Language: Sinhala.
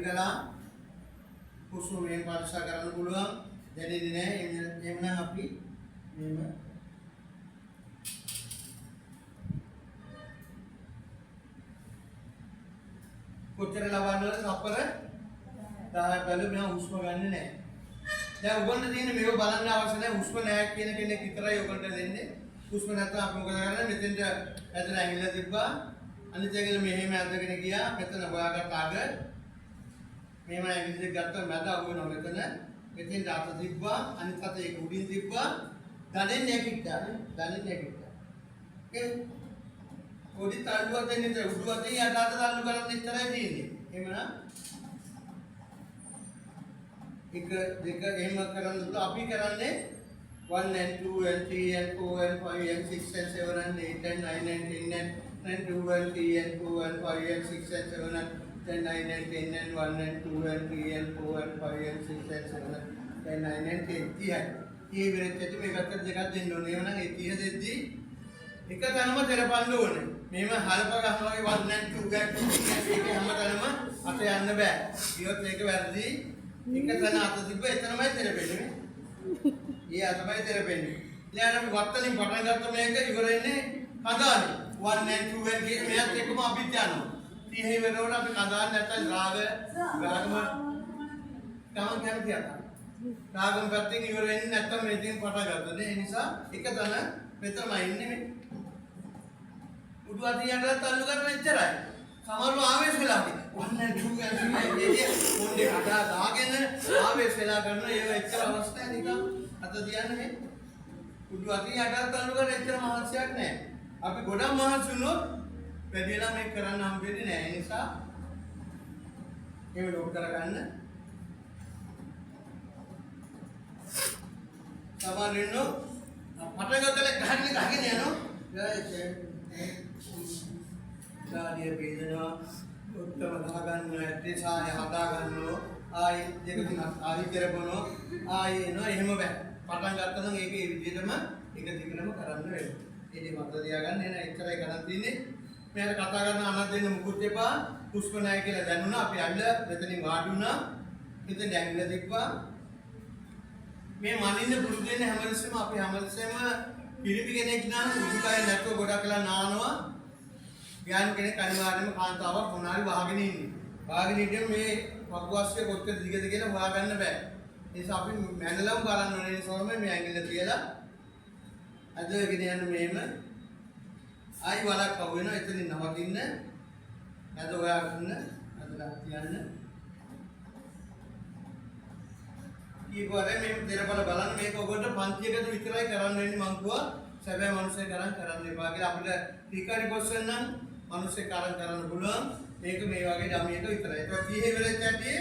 කළා හුස්ම මෙහෙම පරික්ෂා කරන්න පුළුවන් දැනෙන්නේ නැහැ එහෙනම් අපි මෙහෙම කොච්චර ලබන්නද තප්පර 10ක් බැලුවා මම හුස්ම ගන්නෙ නැහැ. දැන් උගන්න තියෙන්නේ මේක බලන්න අවශ්‍ය නැහැ හුස්ම නැහැ කියන කෙනෙක් විතරයි උගන්න දෙන්නේ. හුස්ම නැත්නම් අපි මොකද කරන්නේ මෙතෙන්ට ඇදලා ඇඟිල්ල තිබ්බා අනිත් ඇඟිල්ල මෙහෙම ඇදගෙන ගියා මෙතන හොයාගත්ත අග මෙහෙම ඇඟිල්ල දෙක ගත්තා මැද අහුවෙනවා මෙතෙන් අත තිබ්බා අනිත් අත ඒක උඩින් තිබ්බා දැනෙන් නැගිට්ටා දැනෙන් නැගිට්ටා ඒ පොඩි තල්ලුවක් දෙන්නේ උඩු අතේ යට අත තල්ලු කරන්න ඉතරයි තියෙන්නේ එහෙමනම් එක දෙක එහෙම කරන්න දුන්න අපි කරන්නේ 1 and 2 and 3 and 4 and 5 and 6 and 7 and 8 and 9 and 10 and 2 and 3 and 2 and 5 and 6 and 7 and 10 9 and 10 and 1 and 2 and 3 and 4 and 5 and 6 and 7 and 10 9 and 10 30යි. ඊ වෙරෙච්චට මේකට දෙකක් දෙන්න ඕනේ. එහෙනම් ඒ 30 දෙද්දි එක තැනම තෙරපන්න ඕනේ. මෙහෙම හල්ප ගහනවා වගේ 1 and 2 and 3 and 4 හැමතැනම අත යන්න බෑ. ඊයොත් මේක වැරදි. එක තැන අත තිබ්බ එතනමයි තෙරපෙන්නේ. ඒ අතමයි තෙරපෙන්නේ. ඊළඟට අපි වත්තලින් පටන් ගත්ත මේක ඉවර වෙන්නේ කඳානේ. 1 and 2 and කියන මෙයාත් එක්කම අපිත් යනවා. 30 වෙනකොට අපි කඳාන් නැත්තම් රාගම ගමන් කැමති අත. රාගම පැත්තෙන් ඉවර වෙන්නේ නැත්තම් මෙතෙන් පටන් ගන්නද. ඒ නිසා එක තැන මෙතනමයි ඉන්නේ මේ. උඩු අතියට තල්ලු කරන එච්චරයි. සමහරව ආවේශ වෙලා අපි 1 and 2 and 3 එදී මොන්නේ අදා දාගෙන ආවේශ වෙලා කරන ඒව එච්චර අවස්ථාවක් නිකන් අත තියන්නේ මේ. උඩු අතියට තල්ලු කරන එච්චර මහන්සියක් නැහැ. අපි ගොඩක් මහන්සි වුණොත් වැඩි වෙලා මේක කරන්න හම්බෙන්නේ නැහැ. ඒ නිසා ඒක ලොක් කරගන්න. සමහරින්නෝ පටගතල ගහගෙන යනවා. ගාඩිය බේදනවා. උත්තම ගහගන්න ඇත්තේ සාය හදා ගන්නවා. ආයි දෙක තුනක් ආයි කරපොනවා. ආයි එනවා එහෙම බෑ. පටන් ගත්තම ඒකේ විදිහටම එක දිගටම කරන්න වෙනවා. ඒකේ මත තියාගන්න එන එච්චරයි ගණන් තියෙන්නේ. මෙයාට කතා කරන අනක් දෙන්න මුකුත් එපා. හුස්ම නැහැ කියලා දැනුණා. අපි අල්ල මෙතනින් වාඩි වුණා. මෙතෙන් ඇඟිල්ල තිබ්බා. මේ මනින්න පුරුදු වෙන හැමතිස්සෙම අපි හැමතිස්සෙම පිරිපි කෙනෙක් නම් උඩුකය නැතුව ගොඩක් වෙලා නානවා. ඥාන කෙනෙක් අනිවාර්යයෙන්ම කාන්තාවක් මොනාරි වහගෙන ඉන්නේ. වහගෙන හිටියම මේ වකුගස්සේ කොච්චර දිගද කියලා හොයාගන්න බෑ. ඒ නිසා අපි මැනලම් බලන්න ඕනේ. ඒ නිසා මේ ඇඟිල්ල තියලා අදගෙන යන මෙහෙම ආයි වලක් අහු වෙනවා. එතනින් නවතින්න. අද හොයාගන්න. අදලා තියන්න. ඊපස්සේ මේ දෙරබල බලන්න මේක ඔබට පන්තියකට විතරයි කරන්න වෙන්නේ මං කිව්වා. සැබෑ මිනිස්සේ කරන්න එපා කියලා අපිට ටීකාරි පොස්ෙන් නම් මිනිස්සේ කරන්න පුළුවන්. මේක මේ වගේ ඩමියක විතරයි. ඒක 30 වෙලෙත් ඇටි